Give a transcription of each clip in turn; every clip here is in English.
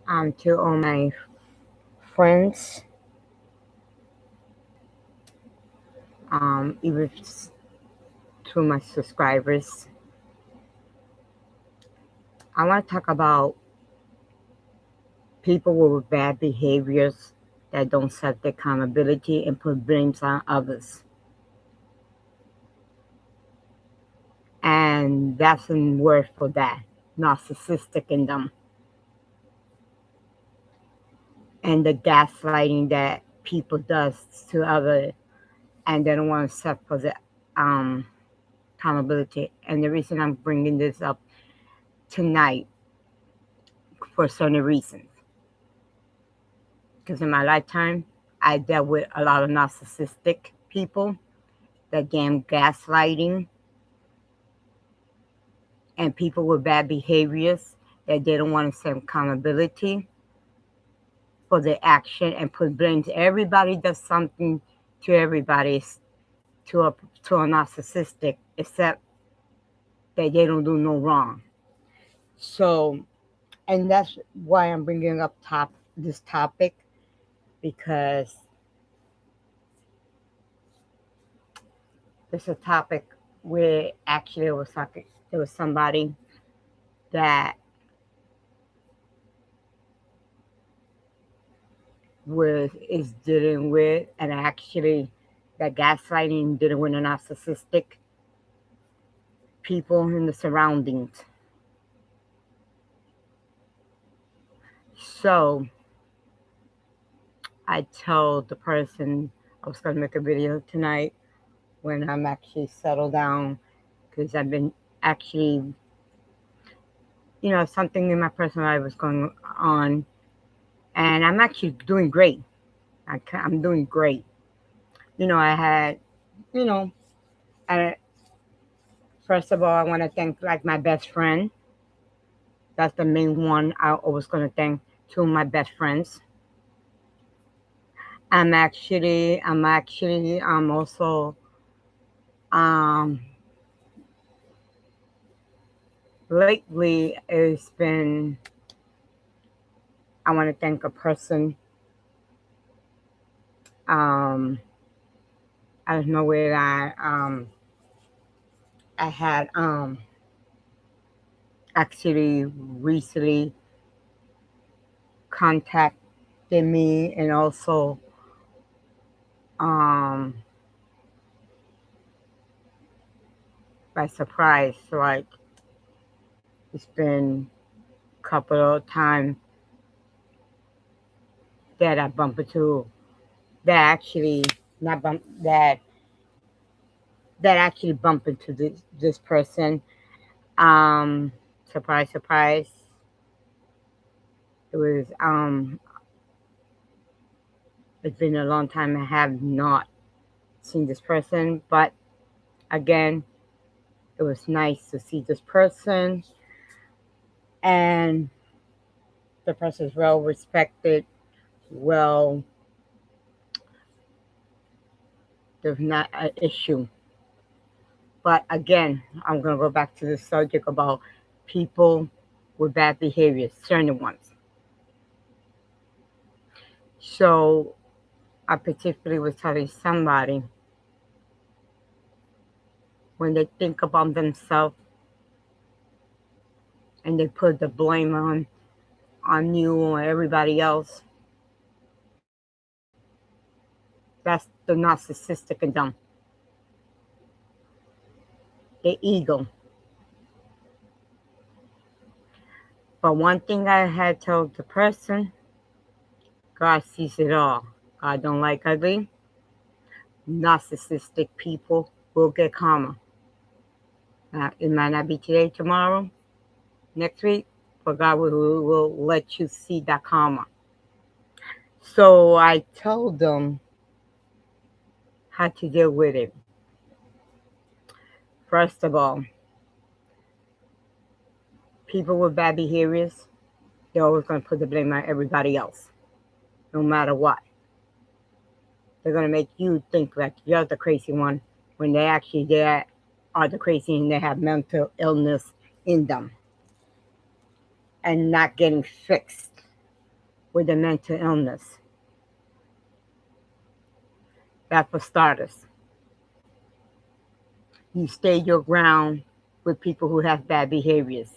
to all my friends, even to my subscribers. I want to talk about people with bad behaviors that don't set the accountability and put blames on others. And that's a word for that, narcissistic in them. And the gaslighting that people does to others and they don't want to set for the um, accountability. And the reason I'm bringing this up tonight for certain reasons. Because in my lifetime, I dealt with a lot of narcissistic people that damn gaslighting and people with bad behaviors that they don't want to set accountability for their action and put blames. Everybody does something to everybody to a to a narcissistic, except that they don't do no wrong. So, and that's why I'm bringing up this topic because it's a topic where actually there was somebody that is dealing with, and actually that gaslighting dealing with a narcissistic people in the surroundings. So I told the person I was going to make a video tonight when I'm actually settled down because I've been actually, something in my personal life was going on, and I'm actually doing great. I'm doing great. I had, you know, I, first of all, I want to thank like my best friend. That's the main one I was going to thank, two of my best friends. I'm also, um, lately it's been, I want to thank a person, um, I don't know where I had, actually recently contacted me and also, um, by surprise. So like it's been a couple of times that I bump into that actually not bump that actually bump into this person. Um, Surprise, surprise. It was it's been a long time I have not seen this person, but again, it was nice to see this person, and the person is well respected. Well, there's not an issue. But again, I'm going to go back to the subject about people with bad behaviors, certain ones. So I particularly was telling somebody when they think about themselves and they put the blame on you or everybody else, that's the narcissistic in them, the ego. But one thing I had told the person, God sees it all. God don't like ugly. Narcissistic people will get karma. It might not be today, tomorrow, next week, but God will let you see that karma. So I told them how to deal with it. First of all, people with bad behaviors, they're always going to put the blame on everybody else, no matter what. They're going to make you think like you're the crazy one when they are the crazy and they have mental illness in them and not getting fixed. with a mental illness. That for starters. You stay your ground with people who have bad behaviors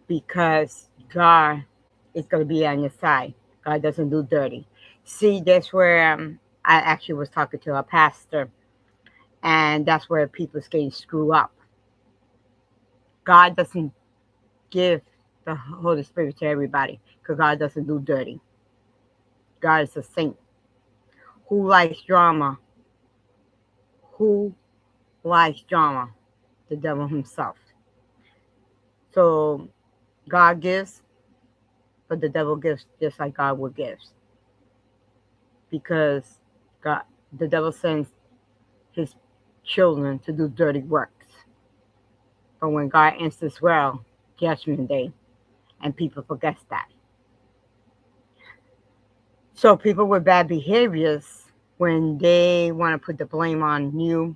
because God is going to be on your side. God doesn't do dirty. See, that's where I actually was talking to a pastor, and that's where people's getting screwed up. God doesn't give the Holy Spirit to everybody because God doesn't do dirty. God is a saint. Who likes drama? Who likes drama? The devil himself. So God gives, but the devil gives just like God will give. Because God, the devil sends his children to do dirty works. But when God answers well, judgment day, and people forget that. So people with bad behaviors, when they want to put the blame on you,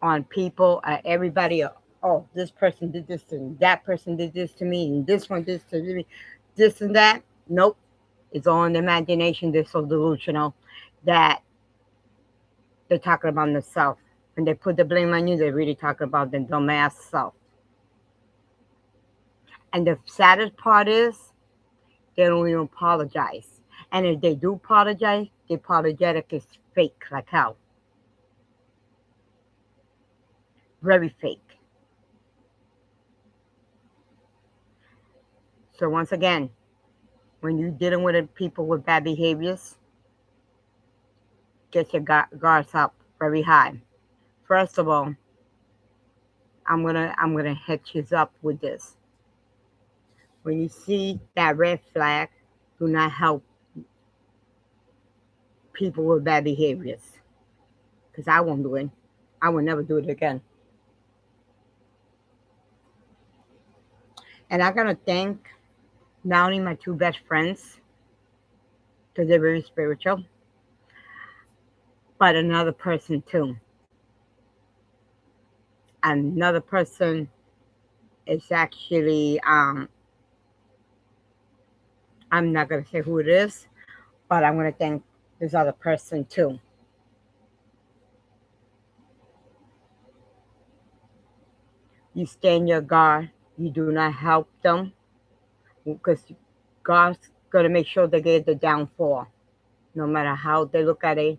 on people, everybody, oh, this person did this to me, that person did this to me, and this one did this to me, this and that. Nope. It's all in the imagination. They're so delusional that they're talking about themselves. When they put the blame on you, they're really talking about their dumbass self. And the saddest part is they don't even apologize. And if they do apologize, the apologetic is fake like hell. Very fake. So once again, when you're dealing with people with bad behaviors, get your guards up very high. First of all, I'm gonna hit you up with this. When you see that red flag, do not help people with bad behaviors. Because I won't do it. I will never do it again. And I gotta thank not only my two best friends, because they're very spiritual, but another person too. Another person is actually, I'm not gonna say who it is, but I'm gonna thank this other person too. You stand your guard. You do not help them because God's gonna make sure they get the downfall, no matter how they look at it,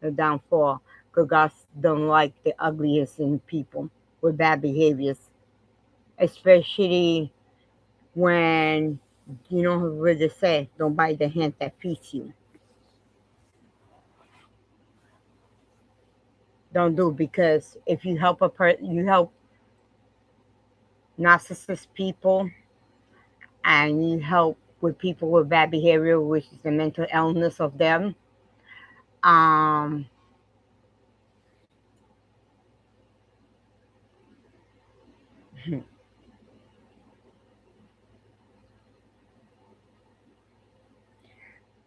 the downfall. Because God don't like the ugliest in people with bad behaviors, especially when you know what they say, don't bite the hand that feeds you. Don't do, because if you help you help narcissist people, and you help with people with bad behavior, which is the mental illness of them. Um,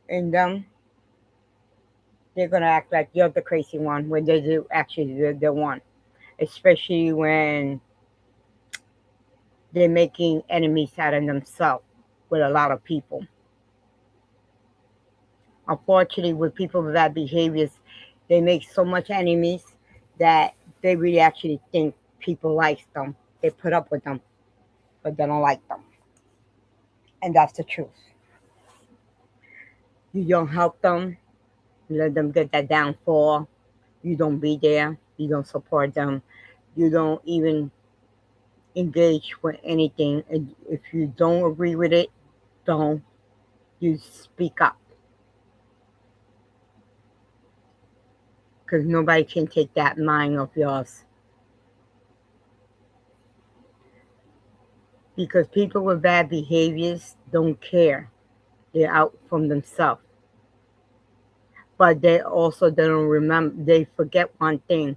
and they're gonna act like you're the crazy one when they do actually the one, especially when they're making enemies out of themselves with a lot of people. Unfortunately, with people with bad behaviors, they make so much enemies that they really actually think people like them. They put up with them, but they don't like them. And that's the truth. You don't help them, you let them get that downfall. You don't be there. You don't support them. You don't even engage with anything. And if you don't agree with it, don't. You speak up. Because nobody can take that mind of yours. Because people with bad behaviors don't care. They're out from themselves. But they don't remember, they forget one thing.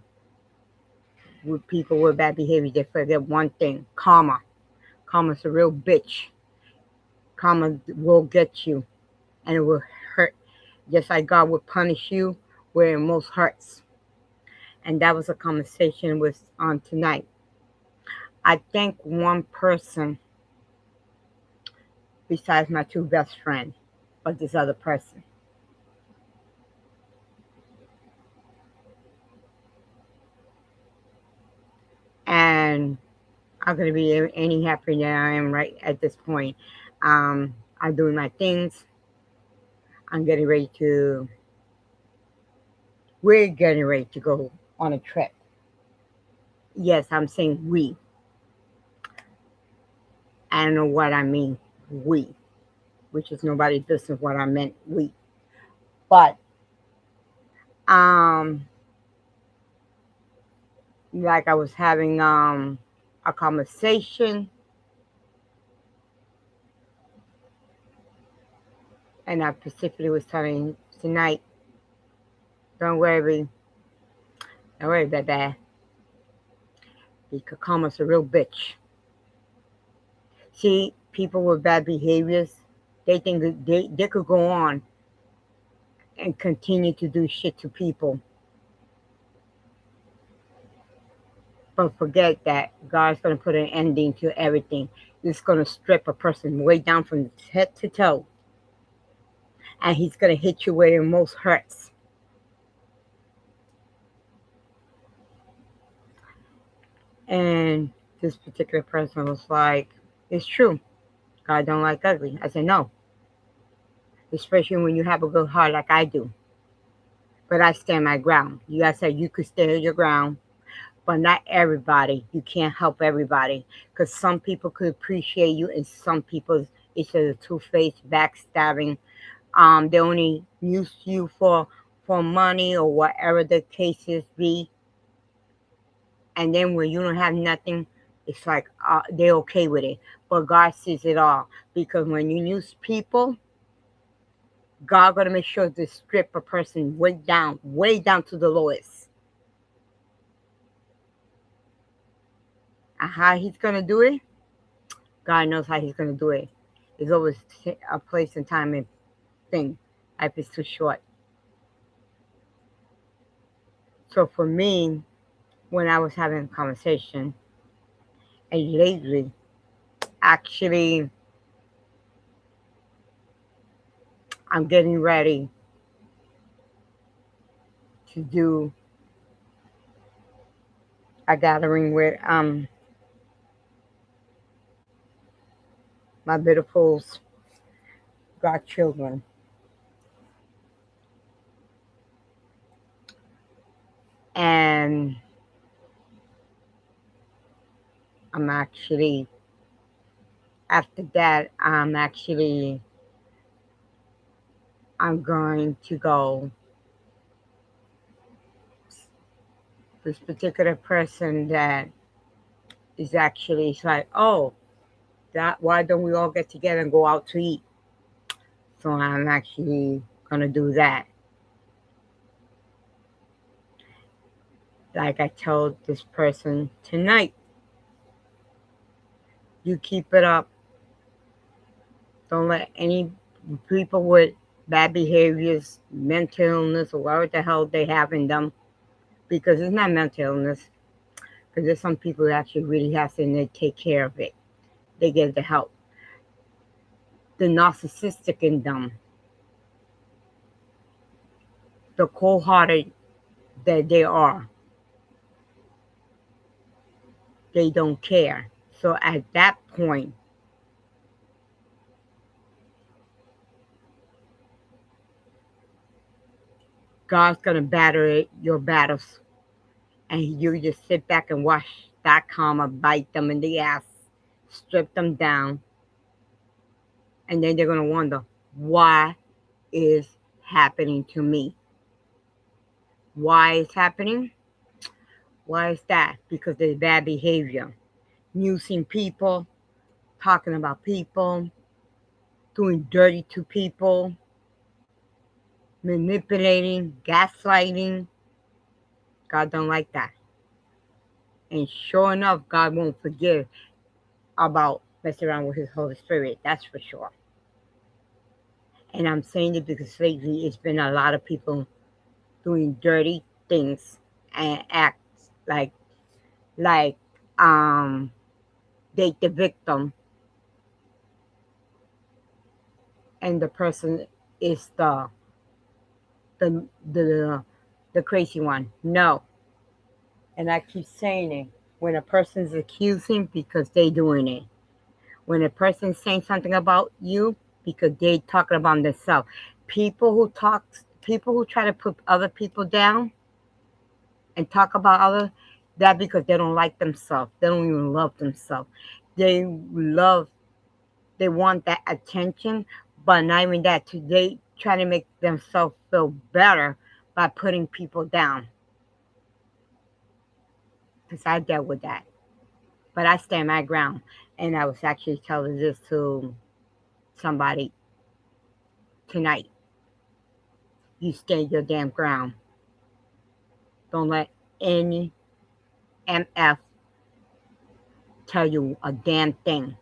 With people with bad behavior, they forget one thing: karma. Karma's a real bitch. Karma will get you, and it will hurt. Just like God will punish you where it most hurts. And that was a conversation with on tonight. I thank one person besides my two best friends, but this other person. And I'm going to be any happier than I am right at this point. I'm doing my things. I'm getting ready to, we're getting ready to go on a trip. Yes, I'm saying we. I don't know what I mean, we, which is nobody's business what I meant, we. But, um, like I was having a conversation, and I specifically was telling tonight, don't worry, don't worry about that. Because karma's a real bitch. See, people with bad behaviors, they think that they could go on and continue to do shit to people. But forget that God's going to put an ending to everything. He's going to strip a person way down from head to toe. And he's going to hit you where it most hurts. And this particular person was like, it's true. God don't like ugly. I said, no. Especially when you have a good heart like I do. But I stand my ground. You guys said you could stand your ground, but not everybody. You can't help everybody because some people could appreciate you, and some people it's a two-faced, backstabbing. They only use you for money or whatever the cases be, and then when you don't have nothing, it's like they're okay with it. But God sees it all because when you use people, God gonna make sure to strip a person way down to the lowest. And how He's gonna do it? God knows how He's gonna do it. It's always a place and time and thing. Life is too short. So for me, when I was having a conversation, and lately, actually, I'm getting ready to do a gathering with my beautiful godchildren, and I'm actually after that I'm going to go. This particular person that is actually it's like, oh, that why don't we all get together and go out to eat? So I'm actually gonna do that. Like I told this person tonight, you keep it up. Don't let any people with bad behaviors, mental illness, or whatever the hell they have in them, because it's not mental illness. Because there's some people that actually really have to and they take care of it. They get the help. The narcissistic in them, the cold-hearted that they are, they don't care. So at that point, God's gonna batter your battles, and you just sit back and watch that karma bite them in the ass, strip them down, and then they're gonna wonder why is happening to me. Why is happening? Why is that? Because there's bad behavior, using people, talking about people, doing dirty to people, manipulating, gaslighting. God don't like that. And sure enough, God won't forgive about messing around with his Holy Spirit. That's for sure. And I'm saying it because lately it's been a lot of people doing dirty things and acts like um date the victim and the person is the the the crazy one. No. And I keep saying it. When a person's accusing because they doing it. When a person's saying something about you because they talking about themselves. People who try to put other people down and talk about other that because they don't like themselves. They don't even love themselves. They love they want that attention, but not even that. They try to make themselves feel better by putting people down. Because I dealt with that. But I stand my ground. And I was actually telling this to somebody tonight. You stand your damn ground. Don't let any MF tell you a damn thing.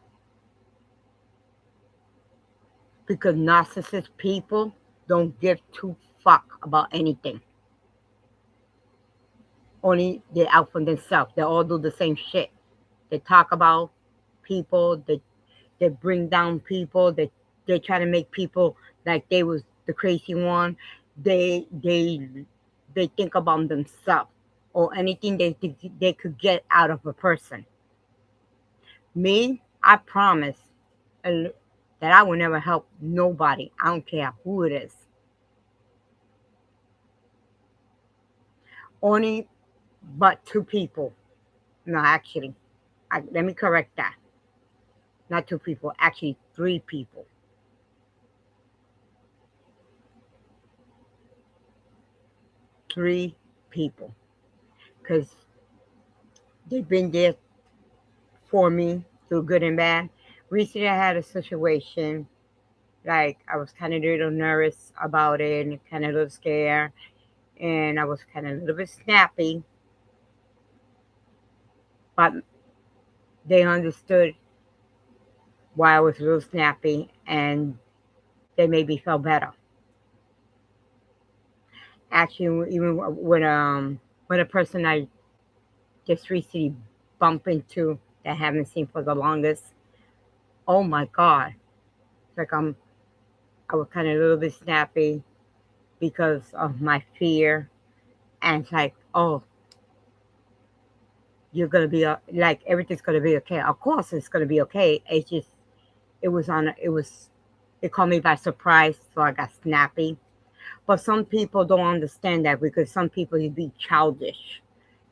Because narcissist people don't give two fuck about anything. Only they're out for themselves. They all do the same shit. They talk about people. They bring down people. They try to make people like they was the crazy one. They think about themselves or anything they could get out of a person. Me, I promise that I will never help nobody. I don't care who it is. Only but two people. No, actually, let me correct that. Not two people, actually three people. Three people. Because they've been there for me through good and bad. Recently, I had a situation like I was kind of a little nervous about it and kind of a little scared, and I was kind of a little bit snappy, but they understood why I was a little snappy and they made me feel better. Actually, even when a person I just recently bumped into that I haven't seen for the longest, oh my god, it's like I was kind of a little bit snappy because of my fear, and it's like, oh, you're gonna be like everything's gonna be okay. Of course, it's gonna be okay. It's just it caught me by surprise, so I got snappy. But some people don't understand that because some people you be childish,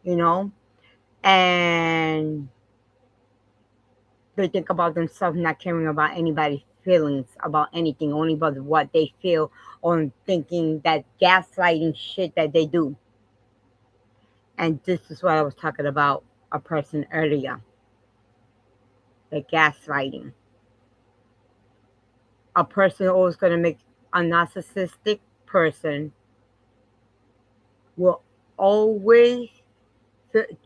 you know, and they think about themselves, not caring about anybody's feelings about anything, only about what they feel, or thinking that gaslighting shit that they do. And this is what I was talking about a person earlier, the gaslighting. A person always going to make a narcissistic person will always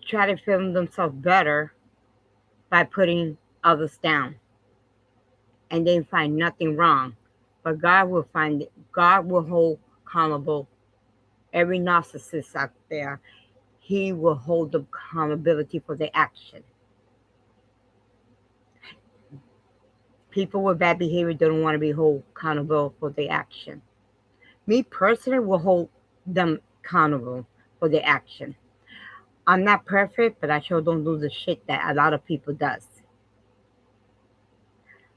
try to feel themselves better by putting others down, and they find nothing wrong. But God will hold accountable every narcissist out there. He will hold them accountability for their action. People with bad behavior don't want to be held accountable for their action. Me personally will hold them accountable for their action. I'm not perfect, but I sure don't do the shit that a lot of people does.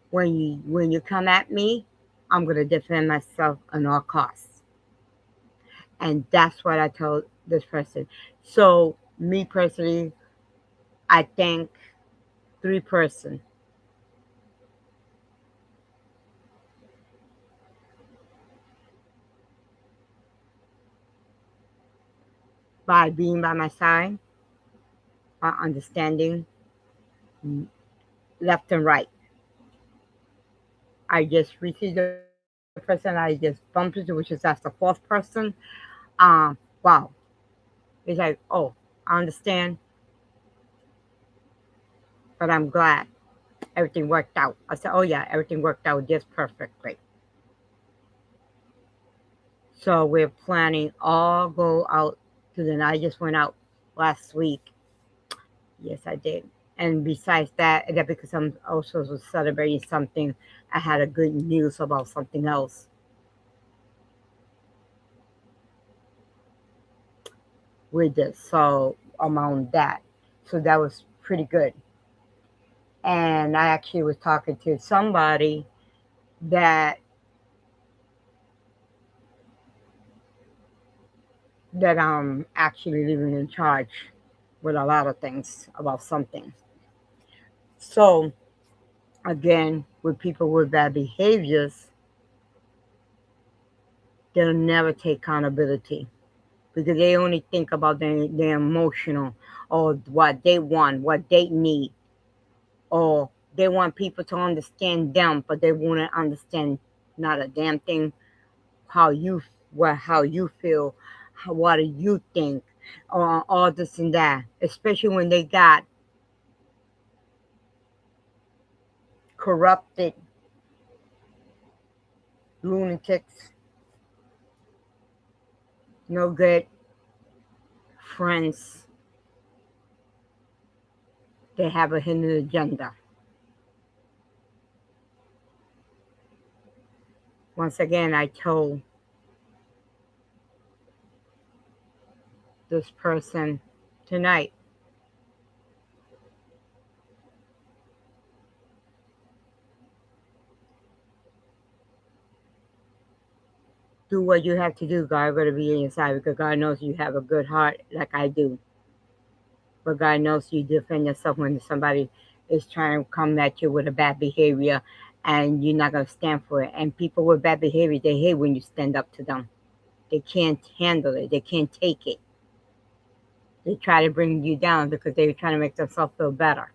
When you come at me, I'm gonna defend myself at all costs. And that's what I told this person. So me personally, I thank three person by being by my side, by understanding left and right. I just received the person I just bumped into, which is that's the fourth person. Wow. It's like, oh, I understand, but I'm glad everything worked out. I said, oh yeah, everything worked out just perfectly. So we're planning all go out to the. I just went out last week. Yes, I did. And besides that because I'm also was celebrating something, I had a good news about something else with it. So among that, so that was pretty good. And I actually was talking to somebody that actually living in charge with a lot of things about something. So again, with people with bad behaviors, they'll never take accountability because they only think about their emotional or what they want, what they need, or they want people to understand them, but they won't understand not a damn thing how you how you feel, what do you think, or all this and that. Especially when they got corrupted lunatics, no good friends. They have a hidden agenda. Once again, I told this person tonight, do what you have to do. God got to be inside because God knows you have a good heart like I do. But God knows you defend yourself when somebody is trying to come at you with a bad behavior and you're not going to stand for it. And people with bad behavior, they hate when you stand up to them. They can't handle it. They can't take it. They try to bring you down because they're trying to make themselves feel better.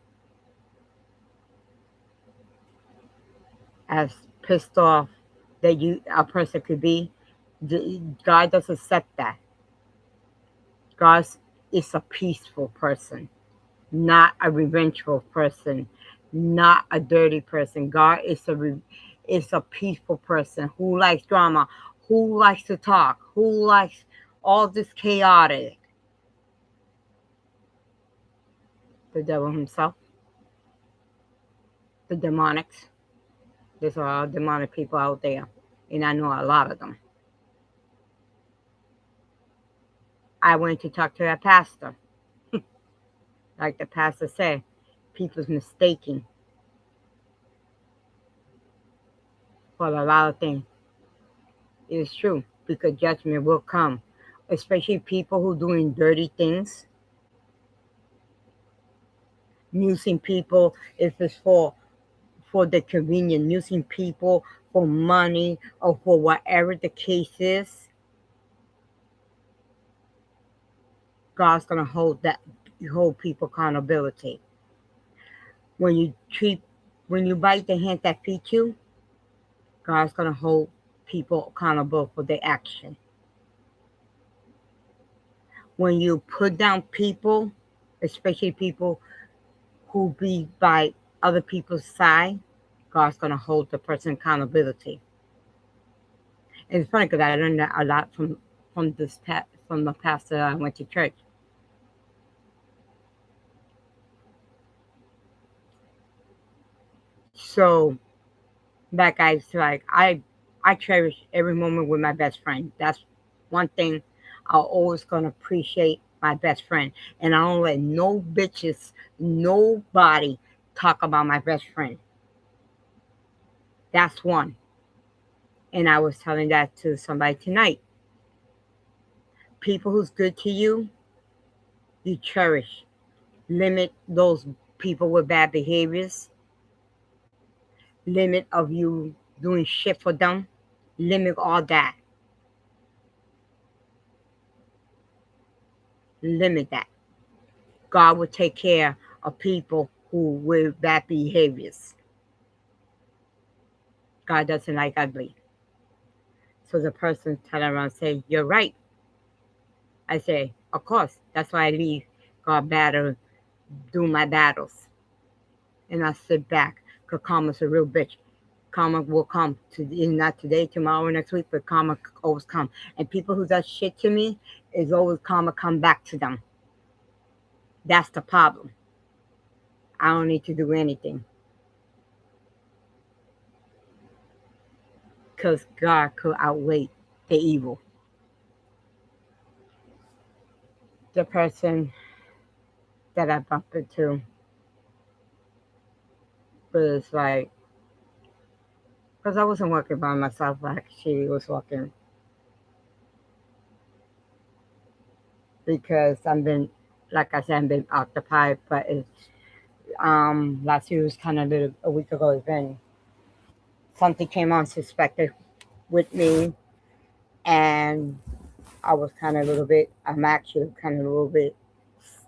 As pissed off that a person could be, God doesn't accept that. God is a peaceful person, not a revengeful person, not a dirty person. God is a peaceful person who likes drama, who likes to talk, who likes all this chaotic. The devil himself, the demonics. There's a lot of demonic people out there, and I know a lot of them. I went to talk to that pastor. Like the pastor said, people's mistaking for a lot of things. It is true because judgment will come, especially people who doing dirty things, using people if it's for the convenience, using people for money or for whatever the case is. God's gonna hold people accountability. When you treat when you bite the hand that feeds you, God's gonna hold people accountable for their action. When you put down people, especially people who be by other people's side, God's gonna hold the person accountability. And it's funny because I learned that a lot from the pastor I went to church. So I cherish every moment with my best friend. That's one thing I'll always gonna appreciate my best friend. And I don't let no bitches, nobody talk about my best friend. That's one. And I was telling that to somebody tonight. People who's good to you, you cherish. Limit those people with bad behaviors. Limit of you doing shit for them. Limit all that. Limit that. God will take care of people who with bad behaviors. God doesn't like ugly. So the person turn around and say, "You're right." I say, "Of course. That's why I leave God battle, do my battles, and I sit back. Cause karma's a real bitch. Karma will come to not today, tomorrow, next week, but karma always come. And people who does shit to me is always karma come back to them. That's the problem. I don't need to do anything because God could outweigh the evil. The person that I bumped into was like, because I wasn't working by myself, I actually was working because I've been, like I said, I've been occupied, but it's, last year was kind of a week ago event. Something came unsuspected with me, and I was kind of a little bit, I'm actually kind of a little bit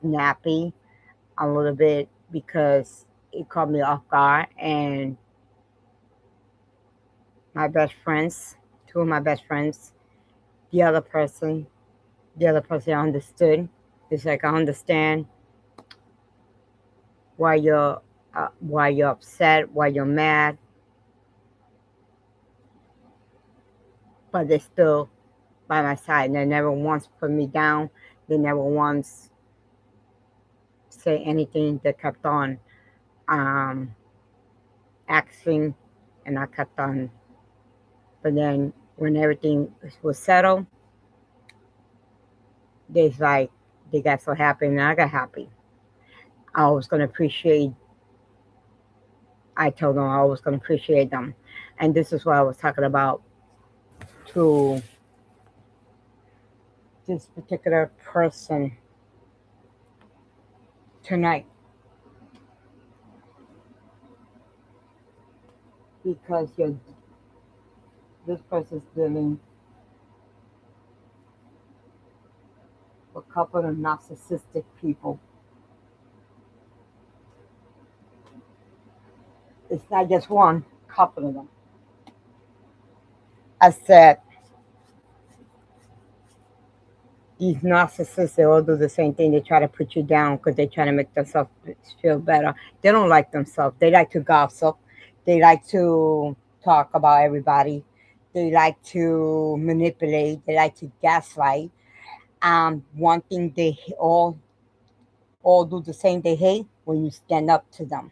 snappy, a little bit because it caught me off guard. And my best friends, two of my best friends, the other person, the other person understood. It's like I understand why you're upset, why you're mad, but they're still by my side. They never once put me down. They never once say anything. They kept on um, asking, and I kept on. But then when everything was settled, they like they got so happy, and I got happy. I was gonna appreciate. I told them I was gonna appreciate them, and this is what I was talking about to this particular person tonight, because this person's dealing with a couple of narcissistic people. It's not just one, couple of them. I said these narcissists, they all do the same thing. They try to put you down because they try to make themselves feel better. They don't like themselves. They like to gossip. They like to talk about everybody. They like to manipulate. They like to gaslight. One thing they all do the same. They hate when you stand up to them.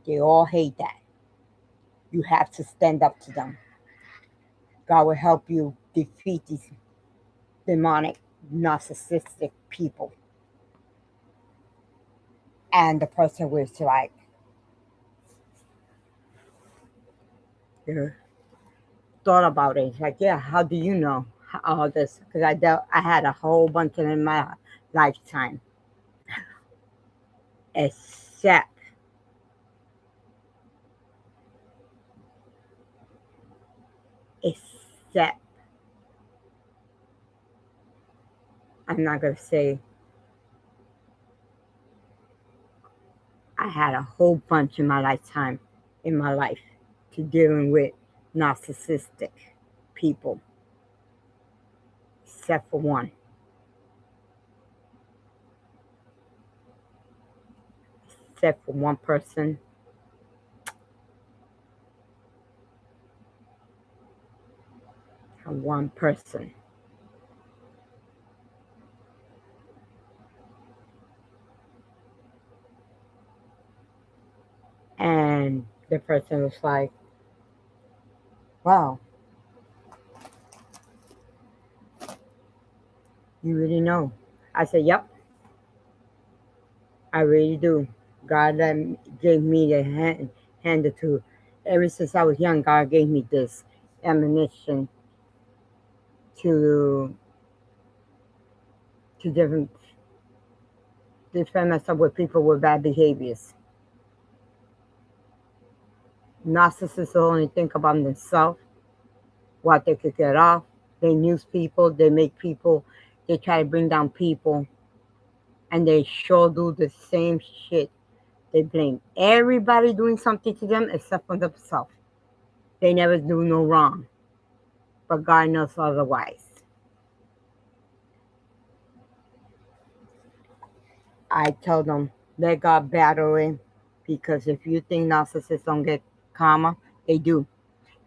They all hate that. You have to stand up to them. God will help you defeat these demonic, narcissistic people. And the person was like, you know, thought about it. It's like, yeah, how do you know all this? Because I had a whole bunch of them in my lifetime, except except I'm not gonna say I had a whole bunch in my lifetime in my life to dealing with narcissistic people, except for one person. One person. And the person was like, wow, you really know. I said, yep, I really do. God gave me the hand to. Ever since I was young, God gave me this ammunition to different defend myself with people with bad behaviors. Narcissists only think about themselves, what they could get off. They use people, they make people, they try to bring down people, and they sure do the same shit. They blame everybody doing something to them except for themselves. They never do no wrong, but God knows otherwise. I tell them, let God battle it, because if you think narcissists don't get karma, they do.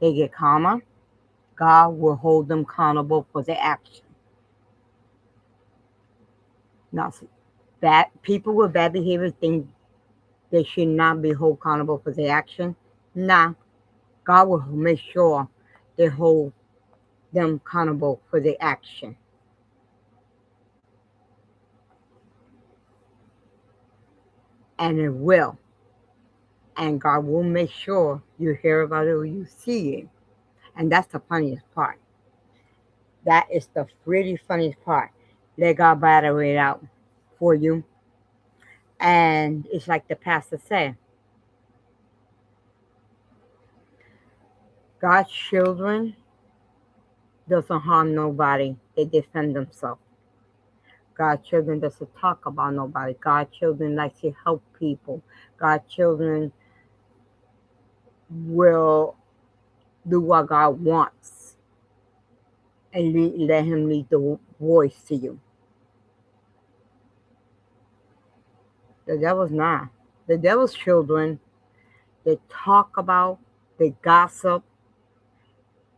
They get karma. God will hold them accountable for their action. Now, bad people with bad behavior think they should not be held accountable for their action. Nah, God will make sure they hold them accountable for their action. And it will. And God will make sure you hear about it or you see it. And that's the funniest part. That is the really funniest part. Let God battle it out for you. And it's like the pastor said, God's children doesn't harm nobody. They defend themselves. God's children doesn't talk about nobody. God's children like to help people. God's children will do what God wants and let Him lead the voice to you. The devil's not. The devil's children, they talk about, they gossip,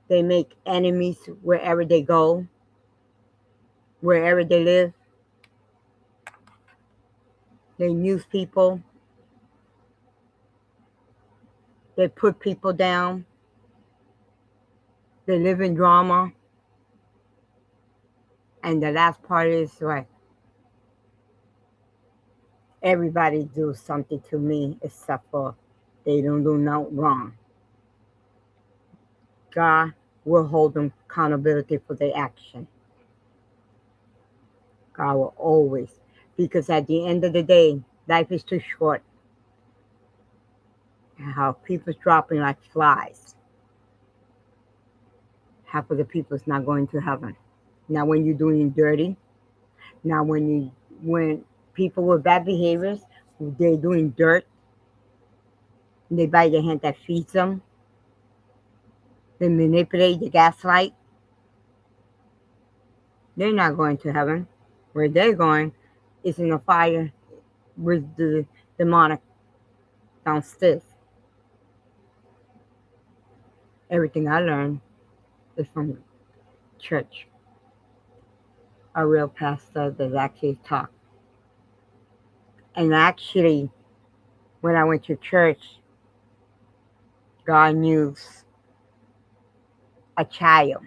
they make enemies wherever they go, wherever they live. They use people. They put people down. They live in drama. And the last part is like, everybody do something to me except for they don't do no wrong. God will hold them accountability for their action. God will always. Because at the end of the day, life is too short. And how people's dropping like flies. Half of the people's not going to heaven. Now when you're doing dirty, now when people with bad behaviors, they're doing dirt, they bite the hand that feeds them, they manipulate, they gaslight, they're not going to heaven. Where they're going is in the fire with the demonic downstairs. Everything I learned is from church. A real pastor that actually taught. And actually, when I went to church, God used a child,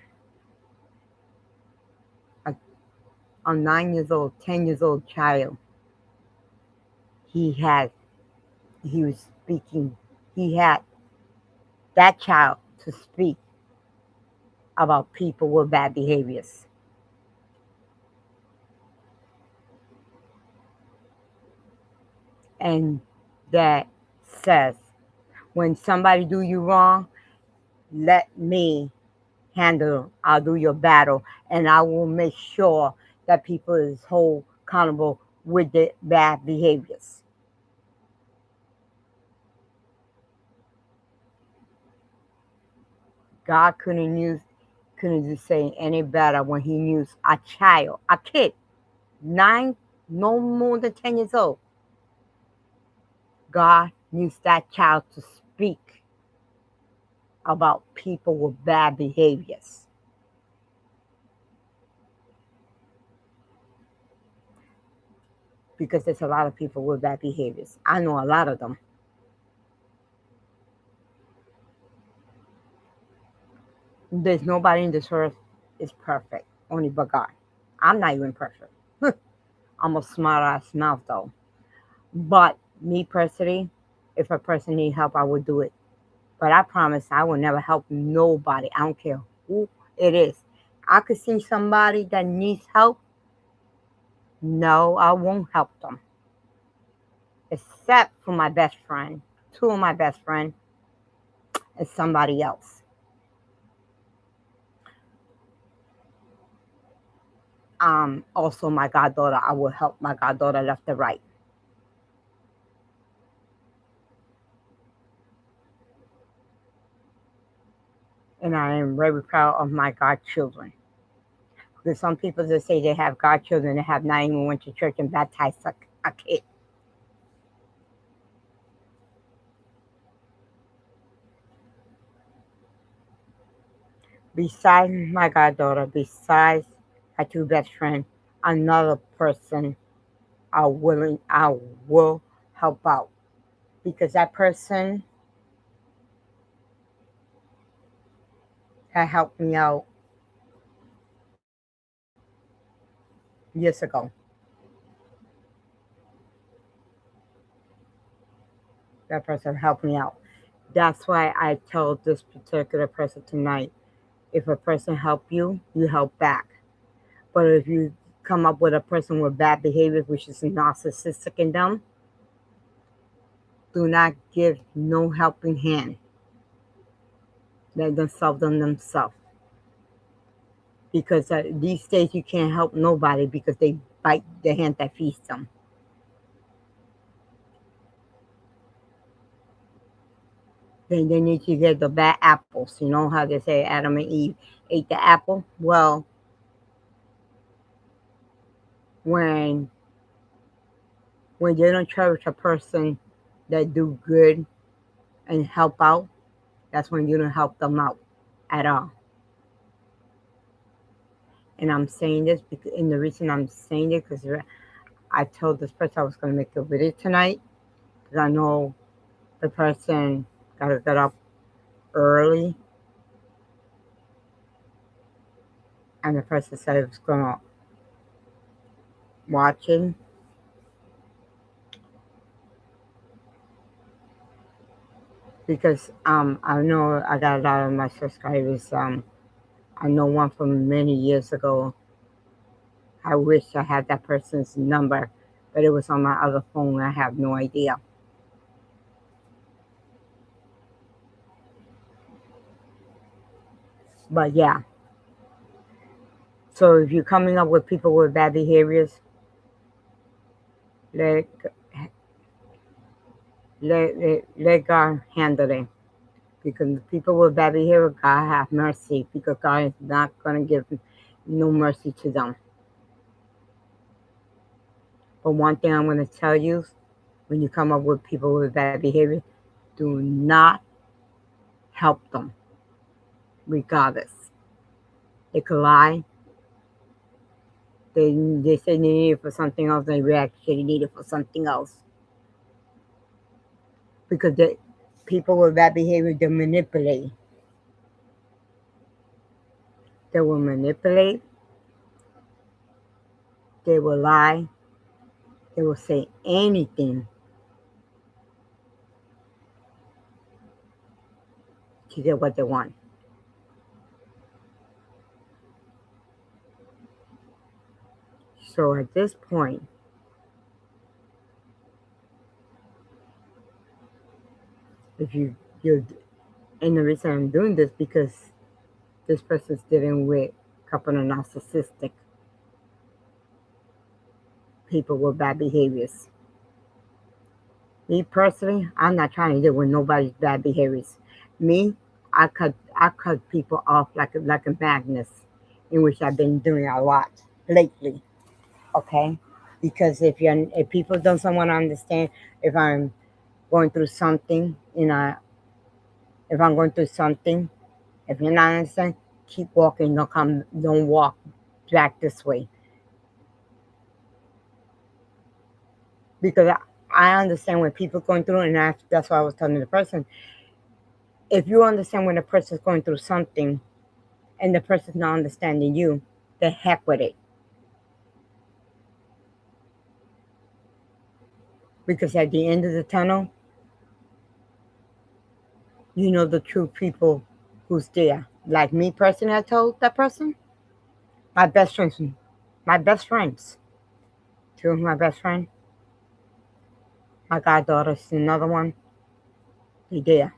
a 9 years old, 10 years old child. He was speaking, he had that child to speak about people with bad behaviors. And that says, when somebody do you wrong, let me handle, I'll do your battle, and I will make sure that people is held accountable with the bad behaviors. God couldn't just say any better when He used a child, a kid, 9, no more than 10 years old. God used that child to speak about people with bad behaviors. Because there's a lot of people with bad behaviors. I know a lot of them. There's nobody in this earth is perfect, only but God. I'm not even perfect. I'm a smart ass mouth though. But me personally, if a person needs help, I would do it. But I promise I will never help nobody. I don't care who it is. I could see somebody that needs help. No, I won't help them. Except for my best friend. 2 of my best friends and somebody else. Also my goddaughter, I will help my goddaughter left and right. And I am very proud of my godchildren. Because some people that say they have godchildren, they have not even went to church and baptized a kid. Besides my goddaughter, besides my 2 best friends, another person I will help out. because that person had helped me out years ago. That person helped me out. That's why I told this particular person tonight, if a person help you, you help back. But if you come up with a person with bad behavior, which is narcissistic in them, do not give no helping hand. Let them solve them themselves. Because these days you can't help nobody because they bite the hand that feeds them. Then they need to get the bad apples. You know how they say Adam and Eve ate the apple? Well, when they don't cherish a person that do good and help out, that's when you don't help them out at all. And I'm saying this because, and the reason I'm saying it because I told this person I was going to make a video tonight because I know the person got to get up early, and the person said it was going to watch it. Because I know I got a lot of my subscribers. I know one from many years ago. I wish I had that person's number, but it was on my other phone. I have no idea. But yeah. So if you're coming up with people with bad behaviors, let God handle it. Because people with bad behavior, God have mercy. Because God is not going to give no mercy to them. But one thing I'm going to tell you, when you come up with people with bad behavior, do not help them, regardless. They could lie. They say they need it for something else. They actually need it for something else. Because people with bad behavior, they manipulate. They will manipulate. They will lie. They will say anything to get what they want. So at this point, if you're, and the reason I'm doing this because this person's dealing with a couple of narcissistic people with bad behaviors. Me personally, I'm not trying to deal with nobody's bad behaviors. Me, I cut people off like a magnet, in which I've been doing a lot lately. Okay, because if people don't want to understand, if I'm going through something, if I'm going through something, if you're not understanding, keep walking. Don't walk back this way. Because I understand when people are going through, and that's why I was telling the person. If you understand when a person's going through something, and the person's not understanding you, the heck with it. Because at the end of the tunnel, you know the true people who's there. Like me personally, I told that person, my best friends, two of my best friends, my goddaughter's another one, they there.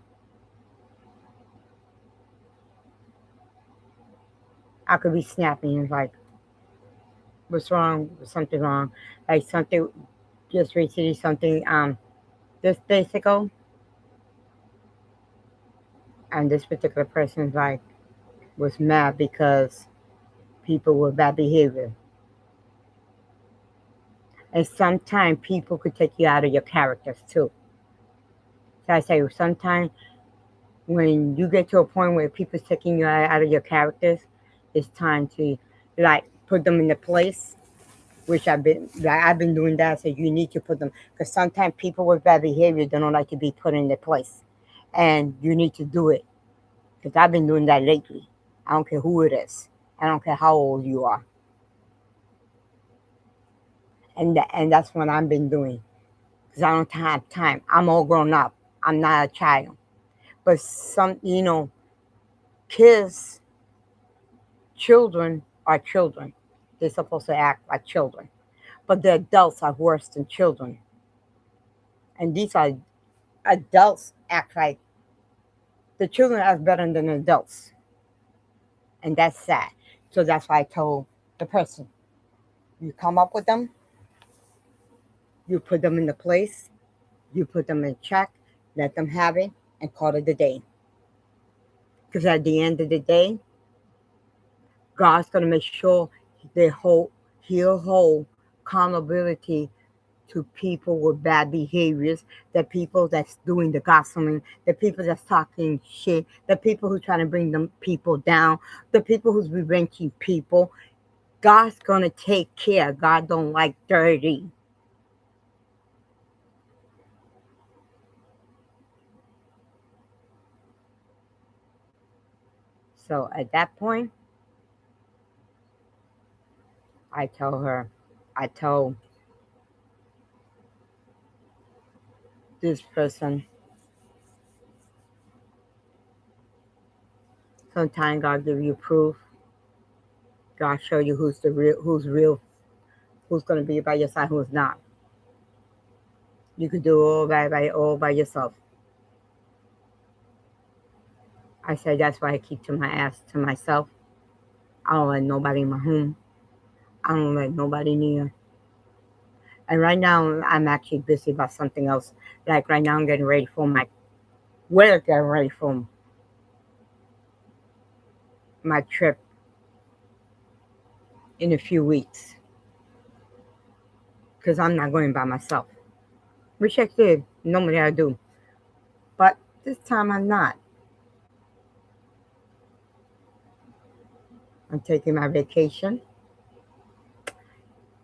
I could be snapping and like, what's wrong? Something wrong. Like something, just recently something, this days ago, and this particular person's like, was mad because people with bad behavior. And sometimes people could take you out of your characters too. So I say sometimes when you get to a point where people's taking you out of your characters, it's time to like put them in the place which I've been doing that. So you need to put them, because sometimes people with bad behavior they don't like to be put in their place, and you need to do it. Because I've been doing that lately. I don't care who it is. I don't care how old you are, and that's what I've been doing. Because I don't have time. I'm all grown up. I'm not a child. But kids, children are children. They're supposed to act like children. But the adults are worse than children. And these are adults act like the children are better than adults. And that's sad. So that's why I told the person, you come up with them, you put them in the place, you put them in check, let them have it, and call it a day. Because at the end of the day, God's going to make sure he'll hold accountability to people with bad behaviors, the people that's doing the gossiping, the people that's talking shit, the people who trying to bring them people down, the people who's revenging people. God's going to take care. God don't like dirty. So at that point, I told this person, sometimes God give you proof. God show you who's real, who's going to be by your side, who's not. You could do all by yourself. I said that's why I keep to my ass to myself. I don't let nobody in my home. I don't let nobody near. And right now I'm actually busy about something else. Like right now I'm getting ready for getting ready for my trip in a few weeks. Because I'm not going by myself. Which I did. Normally I do. But this time I'm not. I'm taking my vacation.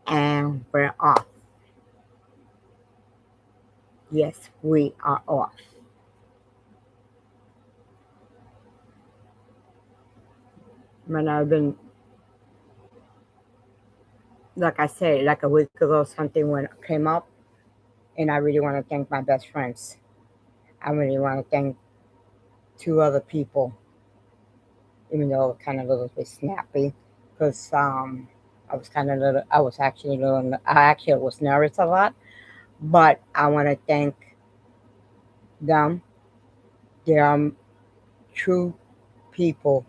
And we're off. Yes, we are off. When I've been, like I said, like a week ago, something came up, and I really want to thank my best friends. I really want to thank two other people, even though kind of a little bit snappy, because I was actually a little, I actually was nervous a lot, but I want to thank them. They are true people,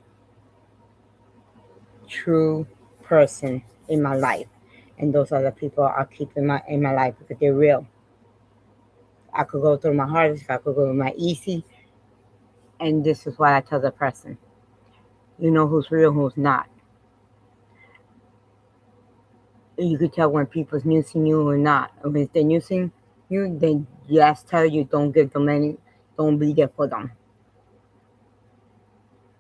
true person in my life, and those are the people I keep in my life because they're real. I could go through my hardest, I could go through my easy, and this is what I tell the person. You know who's real, who's not. You could tell when people's using you or not. I mean, if they're using you, then just tell you don't give them any, don't be there for them.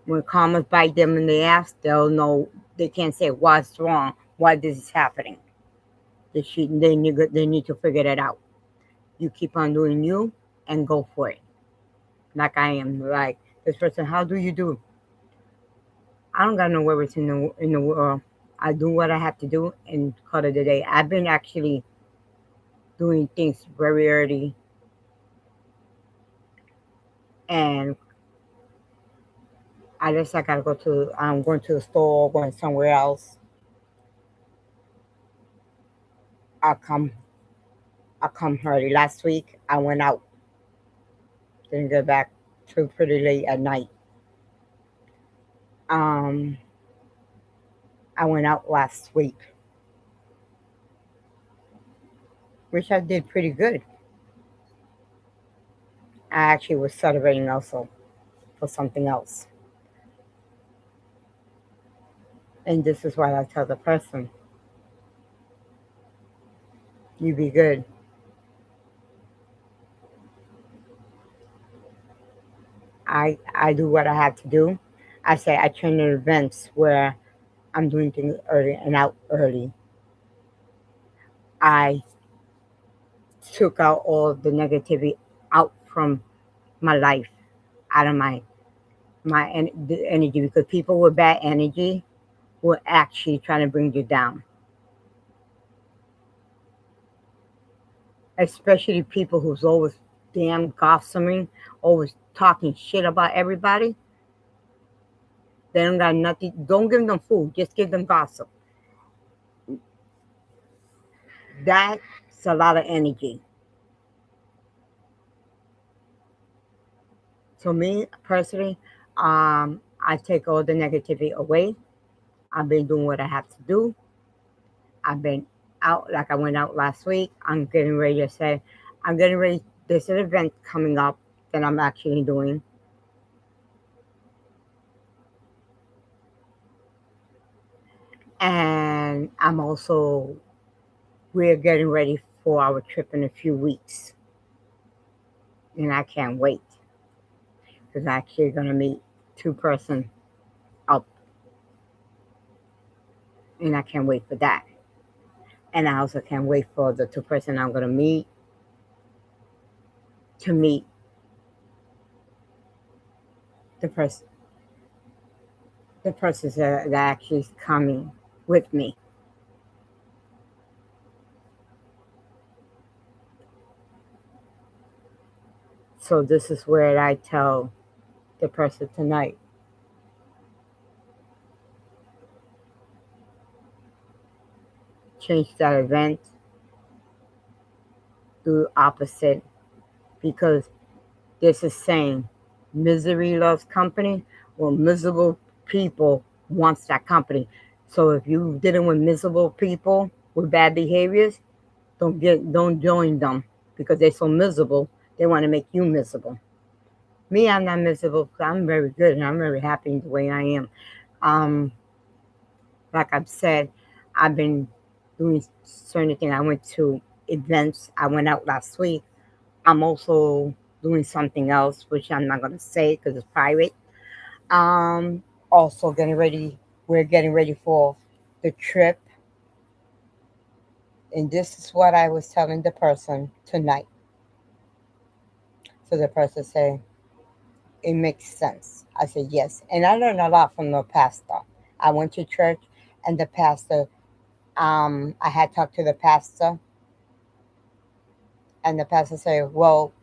When karmas bite them in the ass, they'll know, they can't say what's wrong, why this is happening. They need to figure that out. You keep on doing you and go for it. Like I am, like this person, how do you do? I don't got no worries in the world. I do what I have to do and call it a day. I've been actually doing things very early, and I gotta go to. I'm going to the store, going somewhere else. I come. I come early. Last week I went out. Didn't get back till pretty late at night. Um, I went out last week, which I did pretty good. I actually was celebrating also for something else. And this is what I tell the person: you be good. I do what I have to do. I say I turn in events where I'm doing things early and out early. I took out all the negativity out from my life, out of the energy, because people with bad energy will actually try to bring you down, especially people who's always damn gossiping, always talking shit about everybody. They don't got nothing. Don't give them food. Just give them gossip. That's a lot of energy. So me personally, I take all the negativity away. I've been doing what I have to do. I've been out, like I went out last week. I'm getting ready to say, I'm getting ready. There's an event coming up that I'm actually doing. And we're getting ready for our trip in a few weeks. And I can't wait because I'm actually going to meet two-person up. And I can't wait for that. And I also can't wait for the two-person I'm going to meet to meet the person, the person that actually is coming with me. So this is where I tell the person tonight, change that event, do opposite, because there's a saying, misery loves company. Well, miserable people wants that company. So if you dealing with miserable people with bad behaviors, don't join them because they're so miserable. They want to make you miserable. Me, I'm not miserable. I'm very good and I'm very happy the way I am. Um, like I've said, I've been doing certain things. I went to events. I went out last week. I'm also doing something else, which I'm not gonna say because it's private. Also getting ready. We're getting ready for the trip, and this is what I was telling the person tonight. So the person said, "It makes sense." I said, "Yes," and I learned a lot from the pastor. I went to church, and the pastor. I had talked to the pastor, and the pastor said, "Well,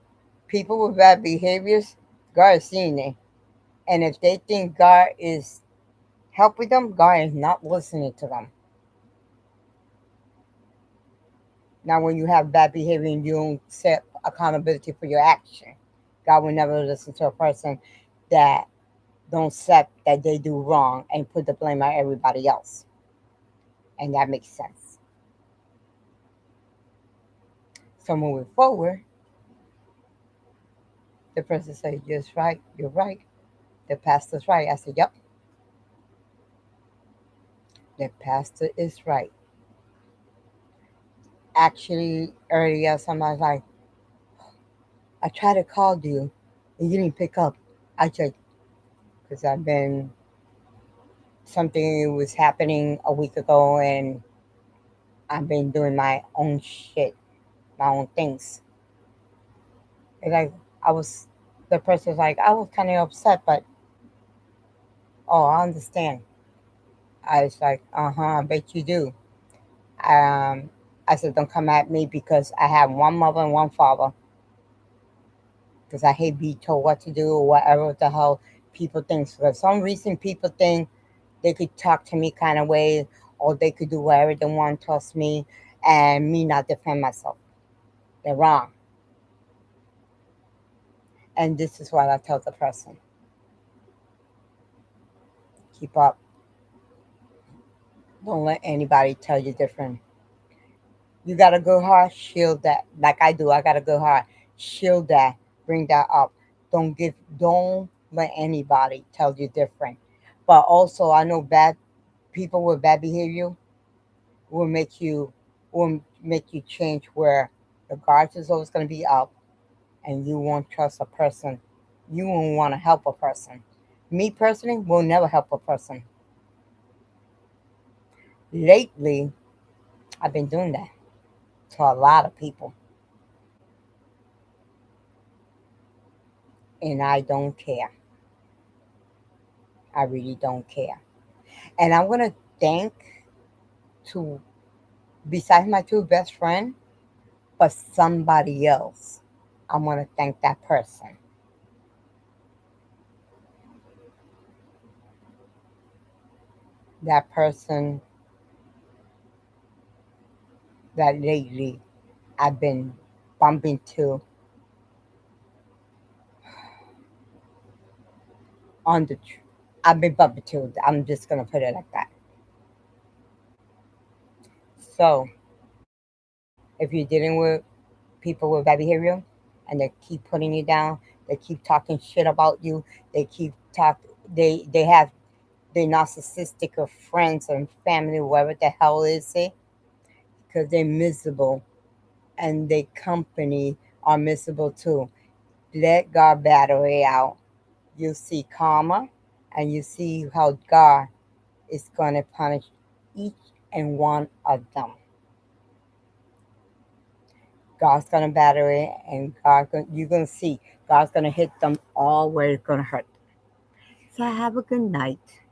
people with bad behaviors, God is seeing it, and if they think God is helping them, God is not listening to them." Now, when you have bad behavior and you don't set accountability for your action, God will never listen to a person that don't accept that they do wrong and put the blame on everybody else. And that makes sense. So moving forward, the person said, "You're right, you're right. The pastor's right." I said, "Yep, the pastor is right." Actually, earlier, somebody's like, "I tried to call you and you didn't pick up." I said, "Because I've been, something was happening a week ago and I've been doing my own shit, my own things." And like, I was, the person's like, "I was kind of upset, but oh, I understand." I was like, "Uh huh, I bet you do." Um, I said, "Don't come at me because I have one mother and one father. Because I hate being told what to do or whatever the hell people think. So for some reason, people think they could talk to me kind of way, or they could do whatever they want to us me, and me not defend myself. They're wrong." And this is what I tell the person: keep up. Don't let anybody tell you different. You gotta go hard, shield that. Like I do, I gotta go hard, shield that, bring that up. Don't let anybody tell you different. But also, I know bad people with bad behavior will make you will make you change where the guards is always gonna be up, and you won't trust a person. You won't want to help a person. Me personally will never help a person. Lately, I've been doing that. to a lot of people. And I don't care. I really don't care. And I'm going to thank to, besides my two best friends, but somebody else. I'm going to thank that person. That person that lately I've been bumping to on the. I've been bumping to. I'm just going to put it like that. So if you're dealing with people with bad behavior and they keep putting you down, they keep talking shit about you, they keep talk they have their narcissistic of friends and family, whoever the hell is it, because they're miserable and their company are miserable too. Let God battle it out. You see karma and you see how God is gonna punish each and one of them. God's gonna battle it, and you're gonna see God's gonna hit them all where it's gonna hurt. So have a good night.